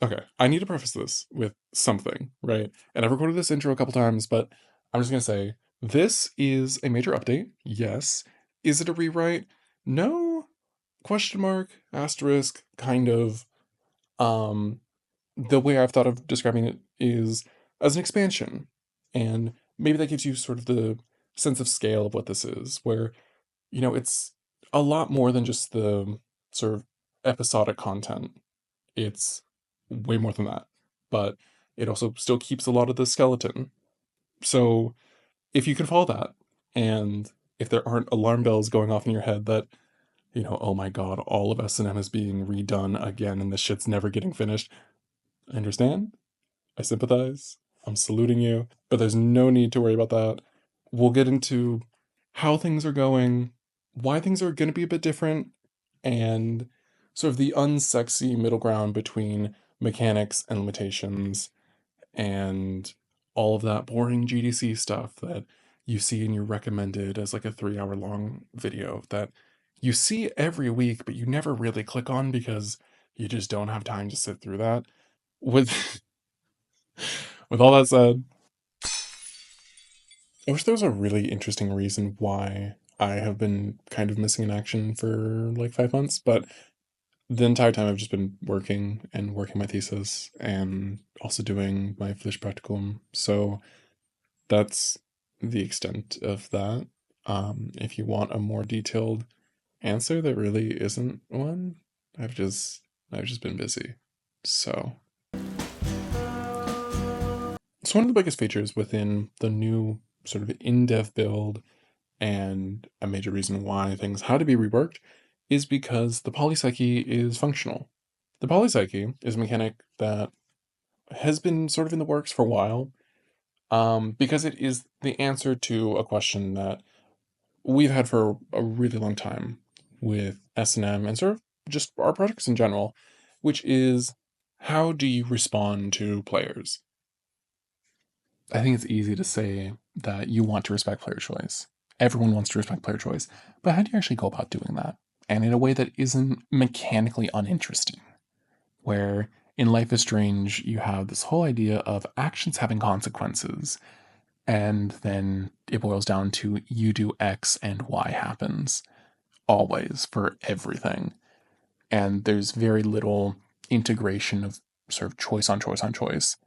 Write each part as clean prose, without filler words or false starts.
Okay, I need to preface this with something, right? And I've recorded this intro a couple times, but I'm just gonna say this is a major update. Yes. Is it a rewrite? No. Question mark, asterisk, kind of. Um, the way I've thought of describing it is as an expansion. And maybe that gives you sort of the sense of scale of what this is, where, it's a lot more than just the sort of episodic content. It's way more than that. But it also still keeps a lot of the skeleton. So if you can follow that, and if there aren't alarm bells going off in your head that, oh my god, all of S&M is being redone again and this shit's never getting finished, I understand. I sympathize. I'm saluting you. But there's no need to worry about that. We'll get into how things are going, why things are going to be a bit different, and sort of the unsexy middle ground between mechanics and limitations and all of that boring GDC stuff that you see in your recommended as like a 3 hour long video that you see every week, but you never really click on because you just don't have time to sit through that. With with all that said, I wish there was a really interesting reason why I have been kind of missing in action for like 5 months, but the entire time I've just been working and working my thesis and also doing my fish practicum. So that's the extent of that. If you want a more detailed answer, there really isn't one. I've just I've just been busy. So one of the biggest features within the new sort of in-dev build and a major reason why things had to be reworked is because the polypsyche is functional. The polypsyche is a mechanic that has been sort of in the works for a while, because it is the answer to a question that we've had for a really long time with S&M and sort of just our projects in general, which is how do you respond to players? I think it's easy to say that you want to respect player choice. Everyone wants to respect player choice, but how do you actually go about doing that? And in a way that isn't mechanically uninteresting, where in Life is Strange, you have this whole idea of actions having consequences, and then it boils down to you do X and Y happens, always, for everything. And there's very little integration of sort of choice on choice on choice.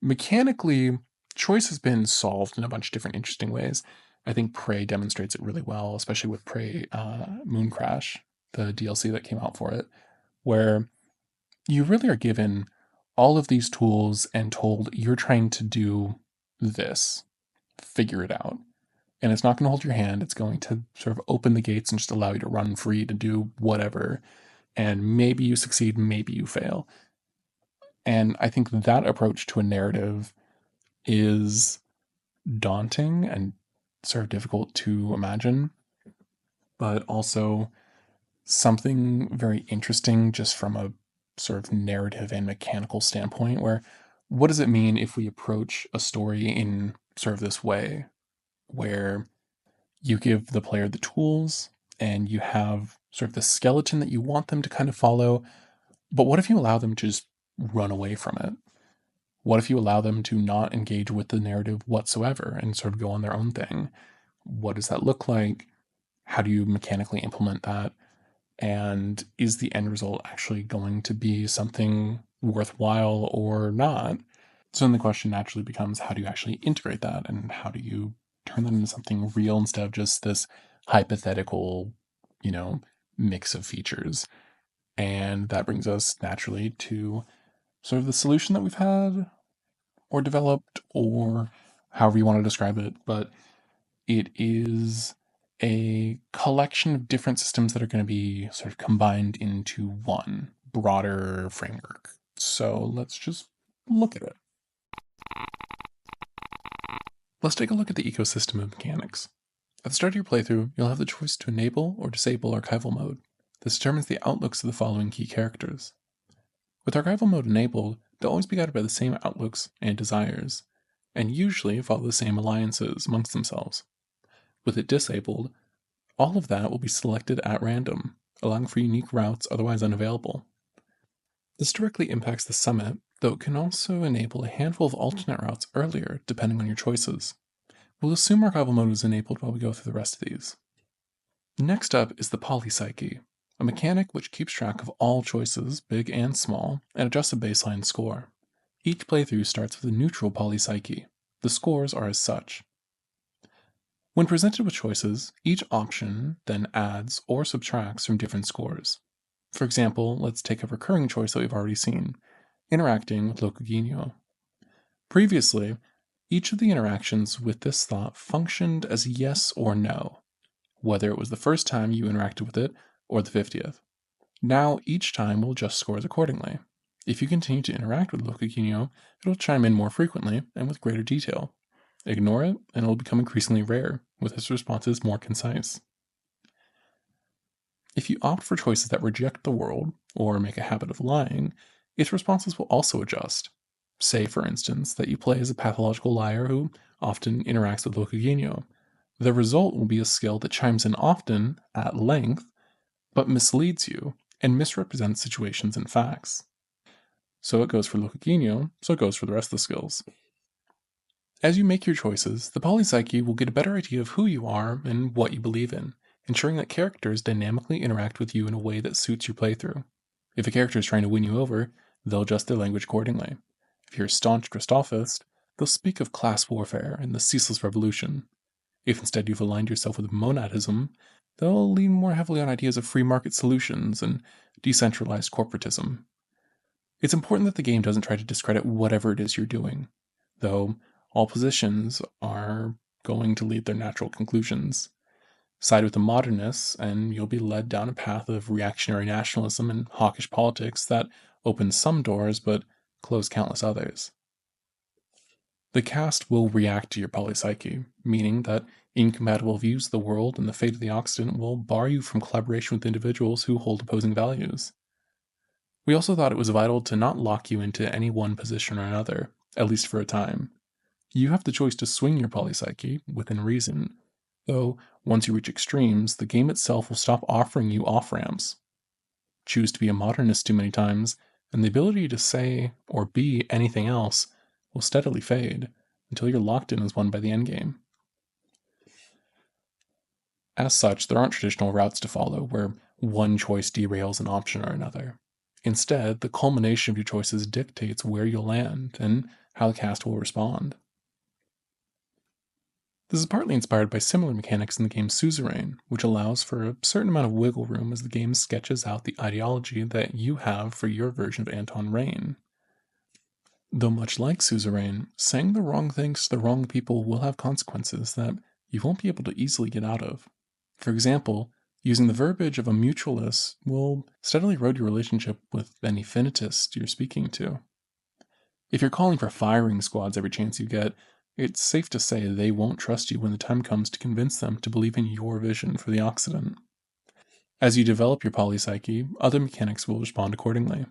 Mechanically, choice has been solved in a bunch of different interesting ways. I think Prey demonstrates it really well, especially with Prey Moon Crash, the DLC that came out for it, where you really are given all of these tools and told you're trying to do this, figure it out. And it's not going to hold your hand. It's going to sort of open the gates and just allow you to run free to do whatever. And maybe you succeed, maybe you fail. And I think that approach to a narrative is daunting and sort of difficult to imagine, but also something very interesting just from a sort of narrative and mechanical standpoint. Where what does it mean if we approach a story in sort of this way, where you give the player the tools and you have sort of the skeleton that you want them to kind of follow, but what if you allow them to just run away from it? What if you allow them to not engage with the narrative whatsoever and sort of go on their own thing? What does that look like? How do you mechanically implement that? And is the end result actually going to be something worthwhile or not? So then the question naturally becomes, how do you actually integrate that? And how do you turn that into something real instead of just this hypothetical, you know, mix of features? And that brings us naturally to sort of the solution that we've had or developed, or however you want to describe it. But it is a collection of different systems that are going to be sort of combined into one broader framework. So let's just look at it. Let's take a look at the ecosystem of mechanics. At the start of your playthrough, you'll have the choice to enable or disable archival mode. This determines the outlooks of the following key characters. With archival mode enabled, they'll always be guided by the same outlooks and desires, and usually follow the same alliances amongst themselves. With it disabled, all of that will be selected at random, allowing for unique routes otherwise unavailable. This directly impacts the summit, though it can also enable a handful of alternate routes earlier, depending on your choices. We'll assume archival mode is enabled while we go through the rest of these. Next up is the polypsyche, a mechanic which keeps track of all choices, big and small, and adjusts a baseline score. Each playthrough starts with a neutral polypsyche. The scores are as such. When presented with choices, each option then adds or subtracts from different scores. For example, let's take a recurring choice that we've already seen, interacting with Locogenio. Previously, each of the interactions with this thought functioned as yes or no, whether it was the first time you interacted with it or the 50th. Now, each time will adjust scores accordingly. If you continue to interact with Locogenio, it'll chime in more frequently and with greater detail. Ignore it, and it'll become increasingly rare, with its responses more concise. If you opt for choices that reject the world, or make a habit of lying, its responses will also adjust. Say, for instance, that you play as a pathological liar who often interacts with Locogenio. The result will be a skill that chimes in often, at length, but misleads you and misrepresents situations and facts. So it goes for Locogenio, so it goes for the rest of the skills. As you make your choices, the polypsyche will get a better idea of who you are and what you believe in, ensuring that characters dynamically interact with you in a way that suits your playthrough. If a character is trying to win you over, they'll adjust their language accordingly. If you're a staunch Christophist, they'll speak of class warfare and the ceaseless revolution. If instead you've aligned yourself with monadism, they'll lean more heavily on ideas of free market solutions and decentralized corporatism. It's important that the game doesn't try to discredit whatever it is you're doing, though all positions are going to lead their natural conclusions. Side with the modernists, and you'll be led down a path of reactionary nationalism and hawkish politics that opens some doors but close countless others. The cast will react to your polypsyche, meaning that incompatible views of the world and the fate of the Occident will bar you from collaboration with individuals who hold opposing values. We also thought it was vital to not lock you into any one position or another, at least for a time. You have the choice to swing your polypsyche, within reason, though once you reach extremes, the game itself will stop offering you off-ramps. Choose to be a modernist too many times, and the ability to say or be anything else will steadily fade until you're locked in as one by the endgame. As such, there aren't traditional routes to follow where one choice derails an option or another. Instead, the culmination of your choices dictates where you'll land and how the cast will respond. This is partly inspired by similar mechanics in the game Suzerain, which allows for a certain amount of wiggle room as the game sketches out the ideology that you have for your version of Anton Rain. Though much like Suzerain, saying the wrong things to the wrong people will have consequences that you won't be able to easily get out of. For example, using the verbiage of a mutualist will steadily erode your relationship with any finitist you're speaking to. If you're calling for firing squads every chance you get, it's safe to say they won't trust you when the time comes to convince them to believe in your vision for the Occident. As you develop your polypsyche, other mechanics will respond accordingly.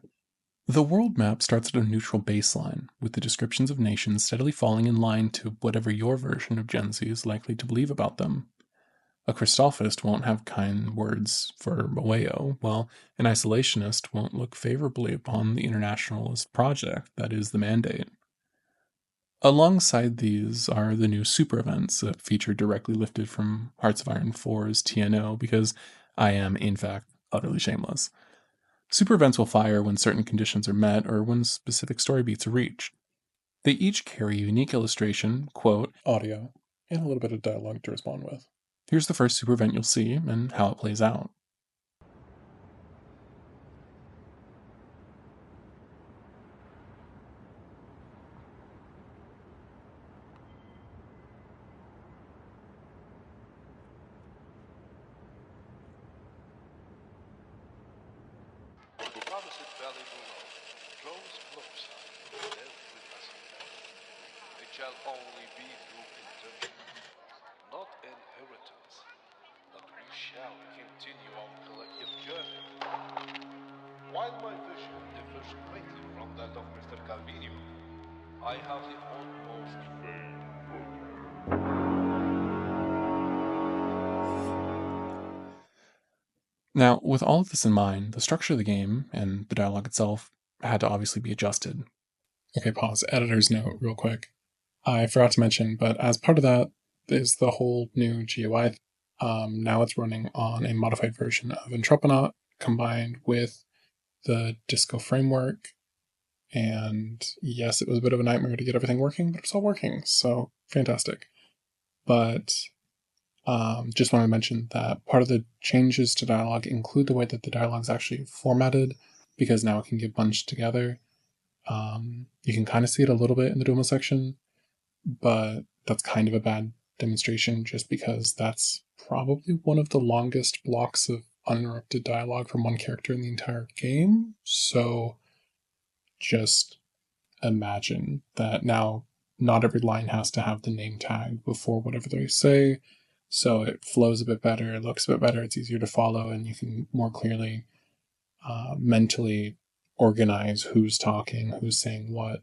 The world map starts at a neutral baseline, with the descriptions of nations steadily falling in line to whatever your version of Gen Z is likely to believe about them. A Christophist won't have kind words for Moeo, while an isolationist won't look favorably upon the internationalist project that is the Mandate. Alongside these are the new super events that feature directly lifted from Hearts of Iron 4's TNO, because I am, in fact, utterly shameless. Super events will fire when certain conditions are met or when specific story beats are reached. They each carry a unique illustration, quote, audio, and a little bit of dialogue to respond with. Here's the first super event you'll see and how it plays out. The promised valley below draws closer with every passing day. It shall only be through contention, not inheritance, that we shall continue our collective journey. While my vision differs greatly from that of Mr. Calvinio, I have the utmost faith for you. Now, with all of this in mind, the structure of the game and the dialogue itself had to obviously be adjusted. Okay, pause. Editor's note, real quick. I forgot to mention, but as part of that is the whole new GUI. Now it's running on a modified version of Entrepreneur combined with the Disco framework. And yes, it was a bit of a nightmare to get everything working, but it's all working. So fantastic. But just want to mention that part of the changes to dialogue include the way that the dialogue is actually formatted, because now it can get bunched together. You can kind of see it a little bit in the Döma section, but that's kind of a bad demonstration just because that's probably one of the longest blocks of uninterrupted dialogue from one character in the entire game. So just imagine that now not every line has to have the name tag before whatever they say. So it flows a bit better, it looks a bit better, it's easier to follow, and you can more clearly mentally organize who's talking, who's saying what.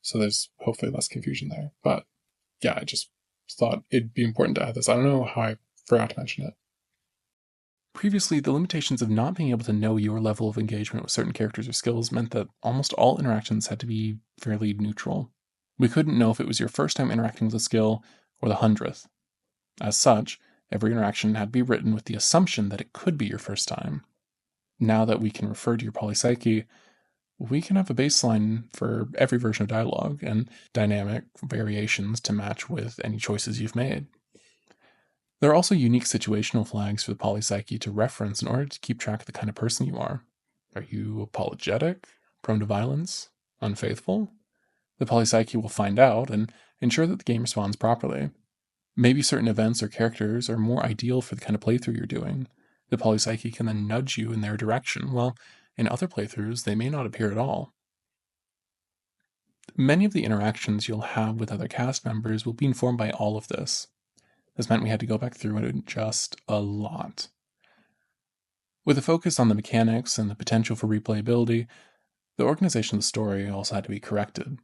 So there's hopefully less confusion there. But yeah, I just thought it'd be important to add this. I don't know how I forgot to mention it. Previously, the limitations of not being able to know your level of engagement with certain characters or skills meant that almost all interactions had to be fairly neutral. We couldn't know if it was your first time interacting with a skill or the 100th. As such, every interaction had to be written with the assumption that it could be your first time. Now that we can refer to your polypsyche, we can have a baseline for every version of dialogue and dynamic variations to match with any choices you've made. There are also unique situational flags for the polypsyche to reference in order to keep track of the kind of person you are. Are you apologetic, prone to violence, unfaithful? The polypsyche will find out and ensure that the game responds properly. Maybe certain events or characters are more ideal for the kind of playthrough you're doing. The polypsyche can then nudge you in their direction, while in other playthroughs they may not appear at all. Many of the interactions you'll have with other cast members will be informed by all of this. This meant we had to go back through and adjust a lot. With a focus on the mechanics and the potential for replayability, the organization of the story also had to be corrected.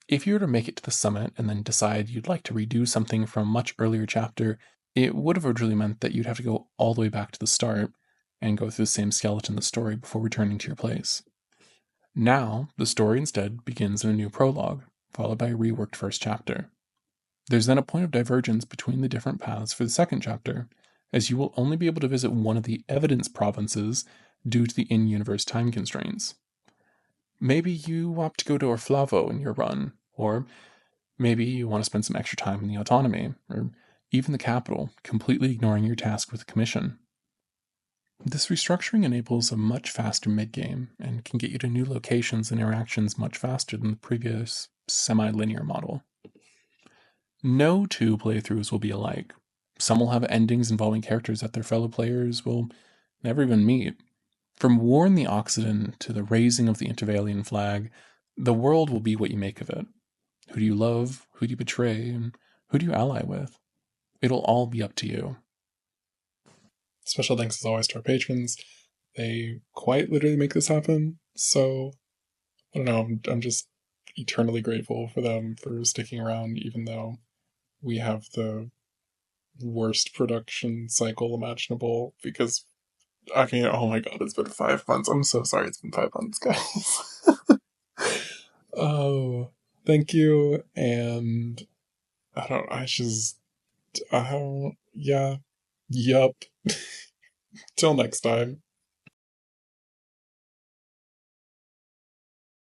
If you were to make it to the summit and then decide you'd like to redo something from a much earlier chapter, it would have originally meant that you'd have to go all the way back to the start and go through the same skeleton of the story before returning to your place. Now, the story instead begins in a new prologue, followed by a reworked first chapter. There's then a point of divergence between the different paths for the second chapter, as you will only be able to visit one of the evidence provinces due to the in-universe time constraints. Maybe you opt to go to Orflavo in your run, or maybe you want to spend some extra time in the autonomy, or even the capital, completely ignoring your task with the commission. This restructuring enables a much faster mid-game and can get you to new locations and interactions much faster than the previous semi-linear model. No two playthroughs will be alike. Some will have endings involving characters that their fellow players will never even meet. From War in the Occident to the raising of the Intervalian flag, the world will be what you make of it. Who do you love? Who do you betray? And who do you ally with? It'll all be up to you. Special thanks as always to our patrons. They quite literally make this happen. So, I don't know, I'm just eternally grateful for them for sticking around, even though we have the worst production cycle imaginable. Because, I mean, oh my god, it's been 5 months. I'm so sorry it's been 5 months, guys. Oh, thank you. And I don't, yeah, yup. Till next time.